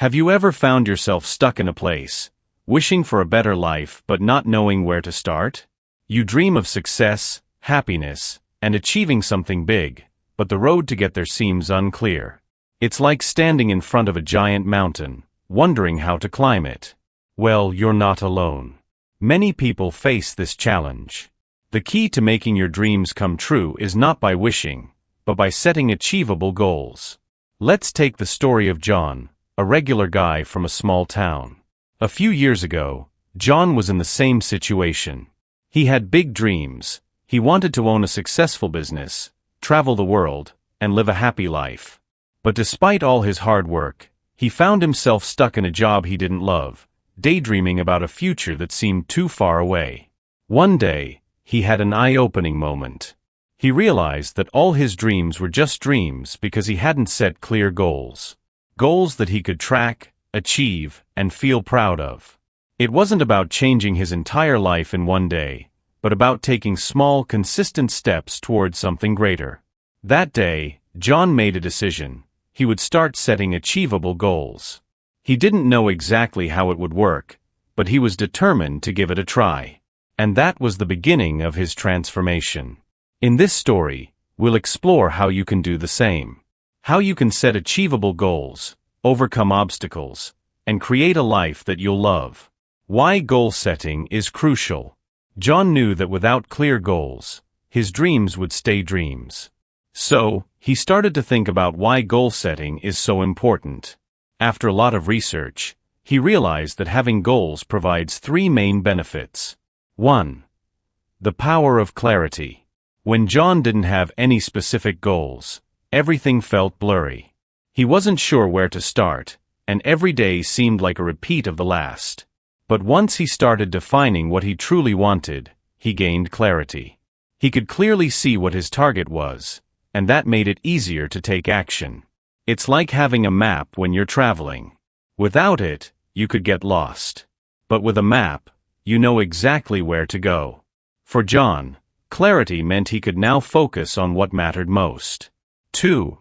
Have you ever found yourself stuck in a place, wishing for a better life but not knowing where to start? You dream of success, happiness, and achieving something big, but the road to get there seems unclear. It's like standing in front of a giant mountain, wondering how to climb it. Well, you're not alone. Many people face this challenge. The key to making your dreams come true is not by wishing, but by setting achievable goals. Let's take the story of John, a regular guy from a small town. A few years ago, John was in the same situation. He had big dreams. He wanted to own a successful business, travel the world, and live a happy life. But despite all his hard work, he found himself stuck in a job he didn't love, daydreaming about a future that seemed too far away. One day, he had an eye-opening moment. He realized that all his dreams were just dreams because he hadn't set clear goals. Goals that he could track, achieve, and feel proud of. It wasn't about changing his entire life in one day, but about taking small, consistent steps towards something greater. That day, John made a decision. He would start setting achievable goals. He didn't know exactly how it would work, but he was determined to give it a try. And that was the beginning of his transformation. In this story, we'll explore how you can do the same. How you can set achievable goals, overcome obstacles, and create a life that you'll love. Why goal setting is crucial. John knew that without clear goals, his dreams would stay dreams. So, he started to think about why goal setting is so important. After a lot of research, he realized that having goals provides three main benefits. 1. The power of clarity. When John didn't have any specific goals, everything felt blurry. He wasn't sure where to start, and every day seemed like a repeat of the last. But once he started defining what he truly wanted, he gained clarity. He could clearly see what his target was, and that made it easier to take action. It's like having a map when you're traveling. Without it, you could get lost. But with a map, you know exactly where to go. For John, clarity meant he could now focus on what mattered most. 2.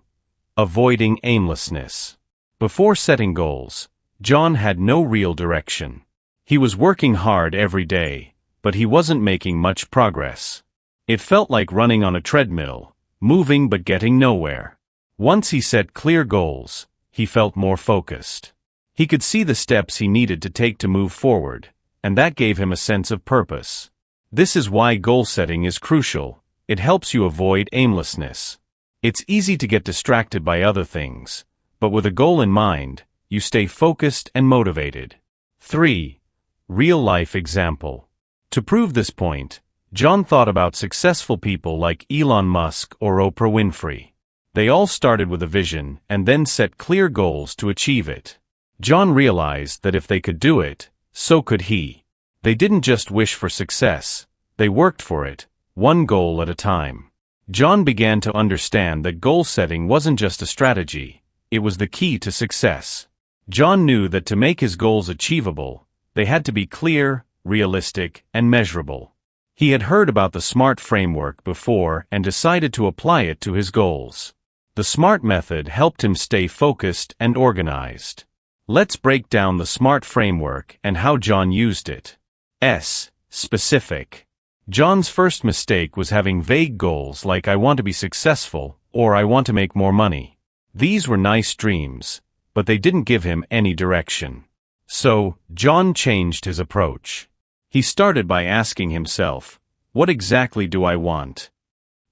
Avoiding aimlessness. Before setting goals, John had no real direction. He was working hard every day, but he wasn't making much progress. It felt like running on a treadmill, moving but getting nowhere. Once he set clear goals, he felt more focused. He could see the steps he needed to take to move forward, and that gave him a sense of purpose. This is why goal setting is crucial. It helps you avoid aimlessness. It's easy to get distracted by other things, but with a goal in mind, you stay focused and motivated. 3. Real-life example. To prove this point, John thought about successful people like Elon Musk or Oprah Winfrey. They all started with a vision and then set clear goals to achieve it. John realized that if they could do it, so could he. They didn't just wish for success, they worked for it, one goal at a time. John began to understand that goal setting wasn't just a strategy, it was the key to success. John knew that to make his goals achievable, they had to be clear, realistic, and measurable. He had heard about the SMART framework before and decided to apply it to his goals. The SMART method helped him stay focused and organized. Let's break down the SMART framework and how John used it. S. Specific. John's first mistake was having vague goals like I want to be successful or I want to make more money. These were nice dreams, but they didn't give him any direction. So, John changed his approach. He started by asking himself, what exactly do I want?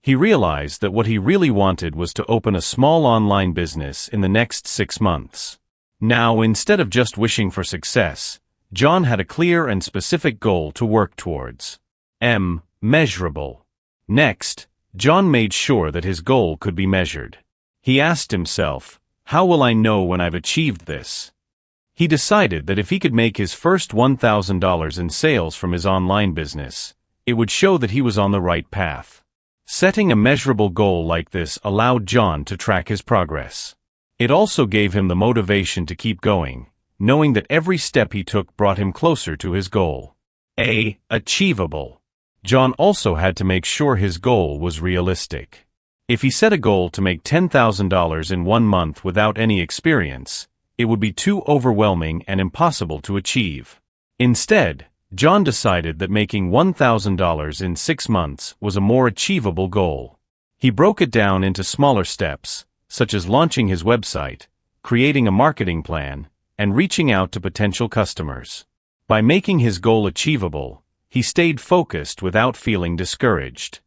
He realized that what he really wanted was to open a small online business in the next 6 months. Now, instead of just wishing for success, John had a clear and specific goal to work towards. M. Measurable. Next, John made sure that his goal could be measured. He asked himself, how will I know when I've achieved this? He decided that if he could make his first $1,000 in sales from his online business, it would show that he was on the right path. Setting a measurable goal like this allowed John to track his progress. It also gave him the motivation to keep going, knowing that every step he took brought him closer to his goal. A. Achievable. John also had to make sure his goal was realistic. If he set a goal to make $10,000 in 1 month without any experience, it would be too overwhelming and impossible to achieve. Instead, John decided that making $1,000 in 6 months was a more achievable goal. He broke it down into smaller steps, such as launching his website, creating a marketing plan, and reaching out to potential customers. By making his goal achievable, he stayed focused without feeling discouraged.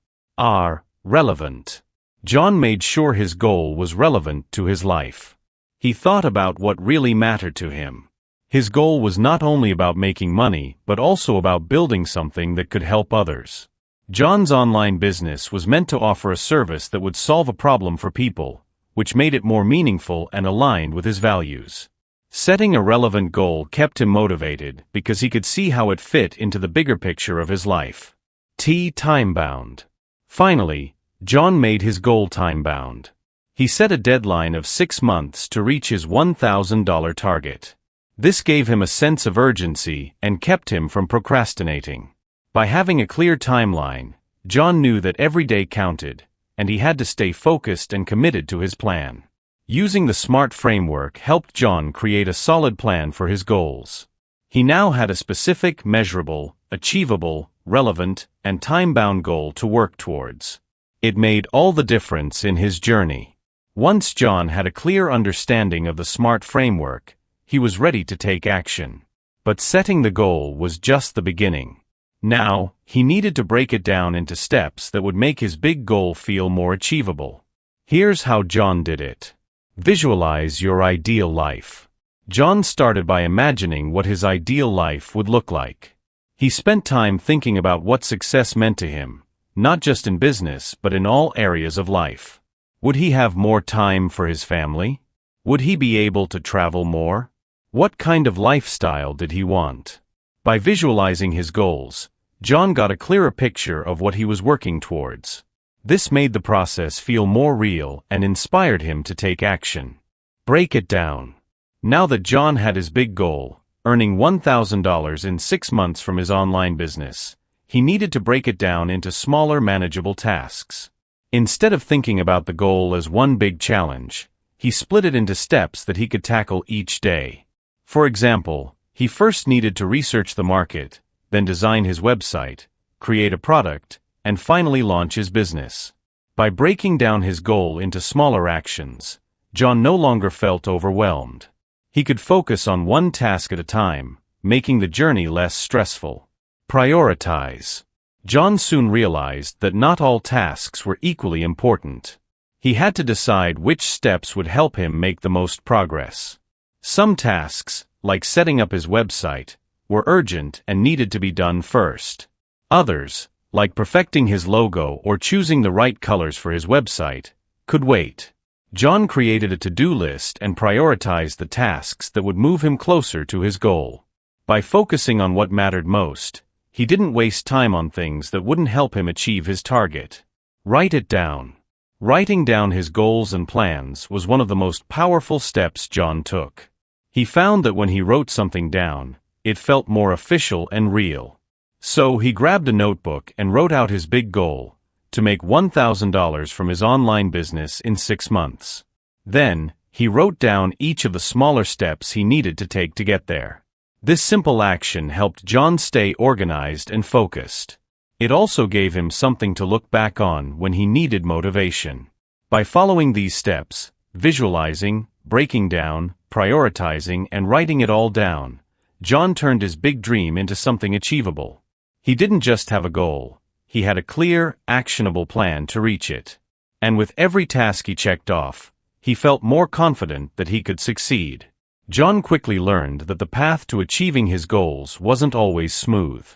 Relevant. John made sure his goal was relevant to his life. He thought about what really mattered to him. His goal was not only about making money, but also about building something that could help others. John's online business was meant to offer a service that would solve a problem for people, which made it more meaningful and aligned with his values. Setting a relevant goal kept him motivated because he could see how it fit into the bigger picture of his life. Time-bound. Finally, John made his goal time-bound. He set a deadline of 6 months to reach his $1,000 target. This gave him a sense of urgency and kept him from procrastinating. By having a clear timeline, John knew that every day counted, and he had to stay focused and committed to his plan. Using the SMART framework helped John create a solid plan for his goals. He now had a specific, measurable, achievable, relevant, and time-bound goal to work towards. It made all the difference in his journey. Once John had a clear understanding of the SMART framework, he was ready to take action. But setting the goal was just the beginning. Now, he needed to break it down into steps that would make his big goal feel more achievable. Here's how John did it. Visualize your ideal life. John started by imagining what his ideal life would look like. He spent time thinking about what success meant to him, not just in business but in all areas of life. Would he have more time for his family? Would he be able to travel more? What kind of lifestyle did he want? By visualizing his goals, John got a clearer picture of what he was working towards. This made the process feel more real and inspired him to take action. Break it down. Now that John had his big goal, earning $1,000 in 6 months from his online business, he needed to break it down into smaller, manageable tasks. Instead of thinking about the goal as one big challenge, he split it into steps that he could tackle each day. For example, he first needed to research the market, then design his website, create a product, and finally launch his business. By breaking down his goal into smaller actions, John no longer felt overwhelmed. He could focus on one task at a time, making the journey less stressful. Prioritize. John soon realized that not all tasks were equally important. He had to decide which steps would help him make the most progress. Some tasks, like setting up his website, were urgent and needed to be done first. Others, like perfecting his logo or choosing the right colors for his website, could wait. John created a to-do list and prioritized the tasks that would move him closer to his goal. By focusing on what mattered most, he didn't waste time on things that wouldn't help him achieve his target. Write it down. Writing down his goals and plans was one of the most powerful steps John took. He found that when he wrote something down, it felt more official and real. So he grabbed a notebook and wrote out his big goal, to make $1,000 from his online business in 6 months. Then, he wrote down each of the smaller steps he needed to take to get there. This simple action helped John stay organized and focused. It also gave him something to look back on when he needed motivation. By following these steps, visualizing, breaking down, prioritizing, and writing it all down, John turned his big dream into something achievable. He didn't just have a goal, he had a clear, actionable plan to reach it. And with every task he checked off, he felt more confident that he could succeed. John quickly learned that the path to achieving his goals wasn't always smooth.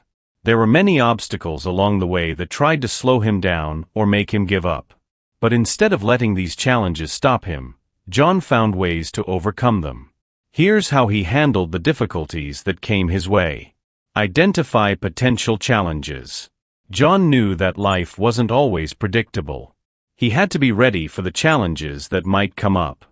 There were many obstacles along the way that tried to slow him down or make him give up. But instead of letting these challenges stop him, John found ways to overcome them. Here's how he handled the difficulties that came his way. Identify potential challenges. John knew that life wasn't always predictable. He had to be ready for the challenges that might come up.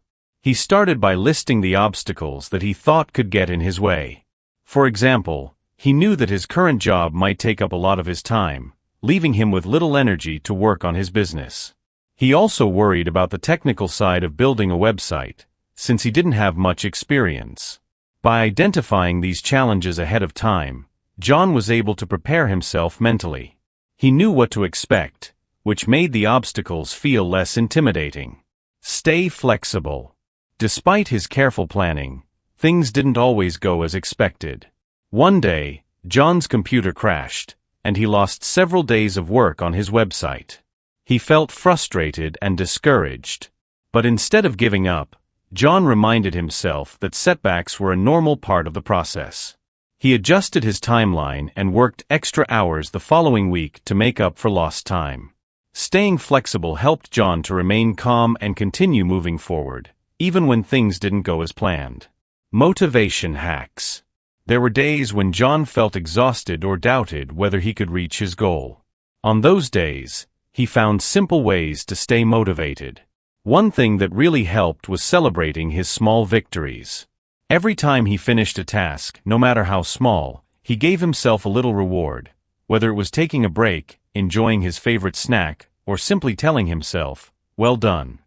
He started by listing the obstacles that he thought could get in his way. For example, he knew that his current job might take up a lot of his time, leaving him with little energy to work on his business. He also worried about the technical side of building a website, since he didn't have much experience. By identifying these challenges ahead of time, John was able to prepare himself mentally. He knew what to expect, which made the obstacles feel less intimidating. Stay flexible. Despite his careful planning, things didn't always go as expected. One day, John's computer crashed, and he lost several days of work on his website. He felt frustrated and discouraged. But instead of giving up, John reminded himself that setbacks were a normal part of the process. He adjusted his timeline and worked extra hours the following week to make up for lost time. Staying flexible helped John to remain calm and continue moving forward, even when things didn't go as planned. Motivation hacks. There were days when John felt exhausted or doubted whether he could reach his goal. On those days, he found simple ways to stay motivated. One thing that really helped was celebrating his small victories. Every time he finished a task, no matter how small, he gave himself a little reward, whether it was taking a break, enjoying his favorite snack, or simply telling himself, "Well done."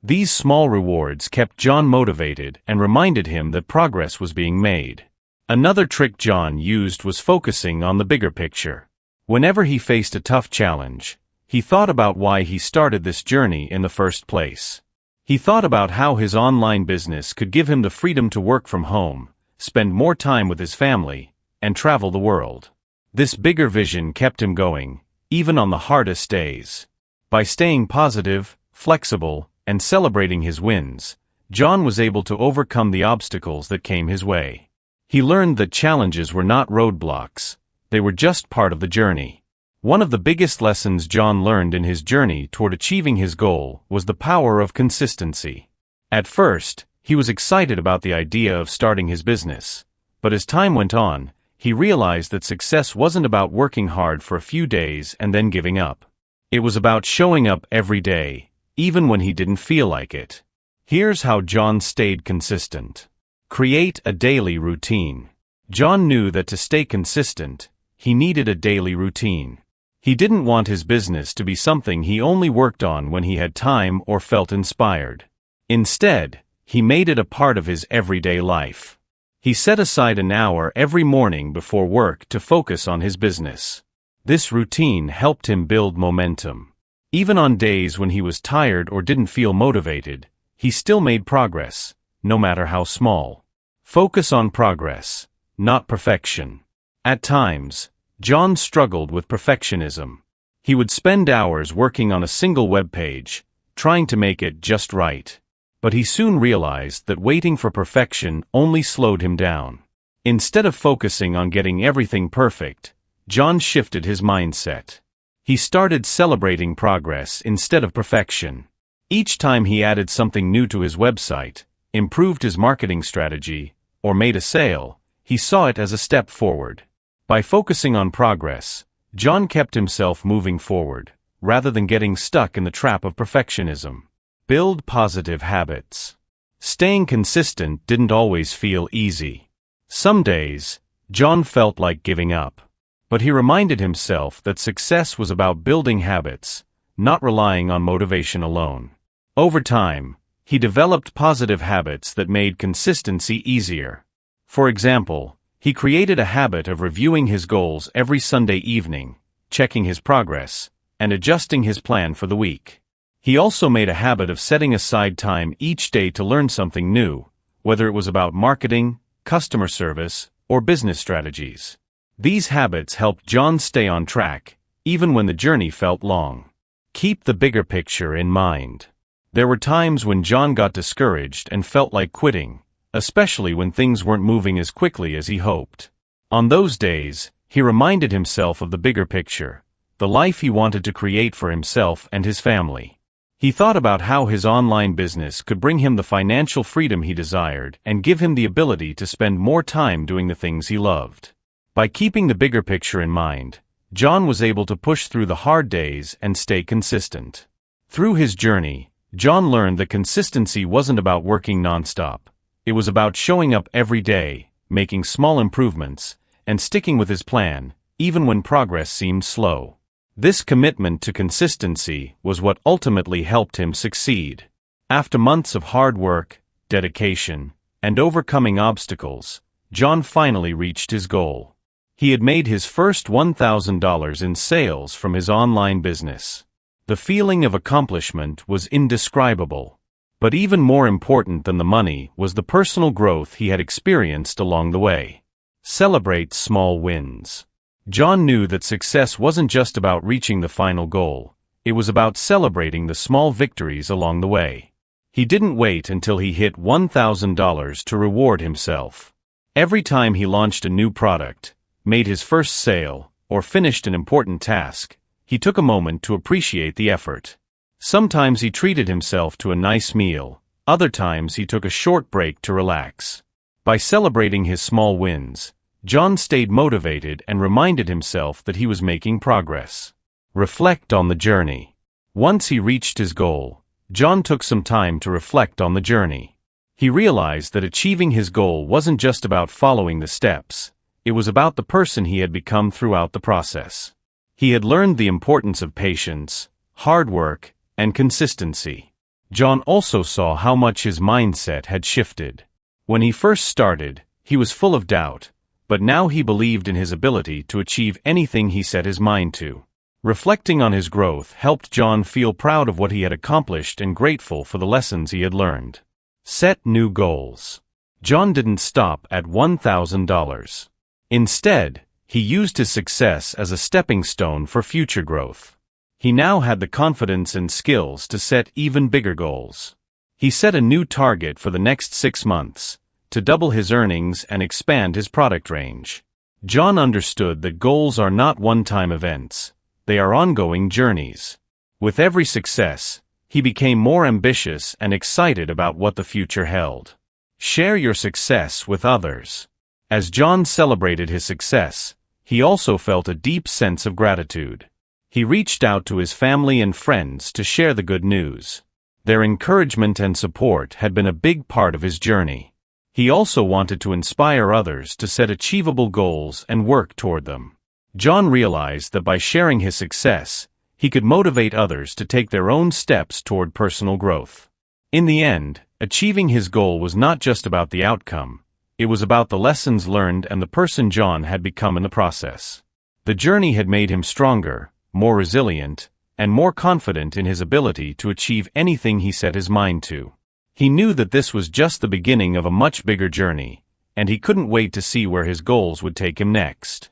These small rewards kept John motivated and reminded him that progress was being made. Another trick John used was focusing on the bigger picture. Whenever he faced a tough challenge, he thought about why he started this journey in the first place. He thought about how his online business could give him the freedom to work from home, spend more time with his family, and travel the world. This bigger vision kept him going, even on the hardest days. By staying positive, flexible, and celebrating his wins, John was able to overcome the obstacles that came his way. He learned that challenges were not roadblocks, they were just part of the journey. One of the biggest lessons John learned in his journey toward achieving his goal was the power of consistency. At first, he was excited about the idea of starting his business, but as time went on, he realized that success wasn't about working hard for a few days and then giving up. It was about showing up every day, even when he didn't feel like it. Here's how John stayed consistent. Create a daily routine. John knew that to stay consistent, he needed a daily routine. He didn't want his business to be something he only worked on when he had time or felt inspired. Instead, he made it a part of his everyday life. He set aside an hour every morning before work to focus on his business. This routine helped him build momentum. Even on days when he was tired or didn't feel motivated, he still made progress, no matter how small. Focus on progress, not perfection. At times, John struggled with perfectionism. He would spend hours working on a single web page, trying to make it just right. But he soon realized that waiting for perfection only slowed him down. Instead of focusing on getting everything perfect, John shifted his mindset. He started celebrating progress instead of perfection. Each time he added something new to his website, improved his marketing strategy, or made a sale, he saw it as a step forward. By focusing on progress, John kept himself moving forward, rather than getting stuck in the trap of perfectionism. Build positive habits. Staying consistent didn't always feel easy. Some days, John felt like giving up. But he reminded himself that success was about building habits, not relying on motivation alone. Over time, he developed positive habits that made consistency easier. For example, he created a habit of reviewing his goals every Sunday evening, checking his progress, and adjusting his plan for the week. He also made a habit of setting aside time each day to learn something new, whether it was about marketing, customer service, or business strategies. These habits helped John stay on track, even when the journey felt long. Keep the bigger picture in mind. There were times when John got discouraged and felt like quitting, especially when things weren't moving as quickly as he hoped. On those days, he reminded himself of the bigger picture, the life he wanted to create for himself and his family. He thought about how his online business could bring him the financial freedom he desired and give him the ability to spend more time doing the things he loved. By keeping the bigger picture in mind, John was able to push through the hard days and stay consistent. Through his journey, John learned that consistency wasn't about working nonstop. It was about showing up every day, making small improvements, and sticking with his plan, even when progress seemed slow. This commitment to consistency was what ultimately helped him succeed. After months of hard work, dedication, and overcoming obstacles, John finally reached his goal. He had made his first $1,000 in sales from his online business. The feeling of accomplishment was indescribable. But even more important than the money was the personal growth he had experienced along the way. Celebrate small wins. John knew that success wasn't just about reaching the final goal, it was about celebrating the small victories along the way. He didn't wait until he hit $1,000 to reward himself. Every time he launched a new product, made his first sale, or finished an important task, he took a moment to appreciate the effort. Sometimes he treated himself to a nice meal, other times he took a short break to relax. By celebrating his small wins, John stayed motivated and reminded himself that he was making progress. Reflect on the journey. Once he reached his goal, John took some time to reflect on the journey. He realized that achieving his goal wasn't just about following the steps, it was about the person he had become throughout the process. He had learned the importance of patience, hard work, and consistency. John also saw how much his mindset had shifted. When he first started, he was full of doubt, but now he believed in his ability to achieve anything he set his mind to. Reflecting on his growth helped John feel proud of what he had accomplished and grateful for the lessons he had learned. Set new goals. John didn't stop at $1,000. Instead, he used his success as a stepping stone for future growth. He now had the confidence and skills to set even bigger goals. He set a new target for the next 6 months, to double his earnings and expand his product range. John understood that goals are not one-time events, they are ongoing journeys. With every success, he became more ambitious and excited about what the future held. Share your success with others. As John celebrated his success, he also felt a deep sense of gratitude. He reached out to his family and friends to share the good news. Their encouragement and support had been a big part of his journey. He also wanted to inspire others to set achievable goals and work toward them. John realized that by sharing his success, he could motivate others to take their own steps toward personal growth. In the end, achieving his goal was not just about the outcome, it was about the lessons learned and the person John had become in the process. The journey had made him stronger, more resilient, and more confident in his ability to achieve anything he set his mind to. He knew that this was just the beginning of a much bigger journey, and he couldn't wait to see where his goals would take him next.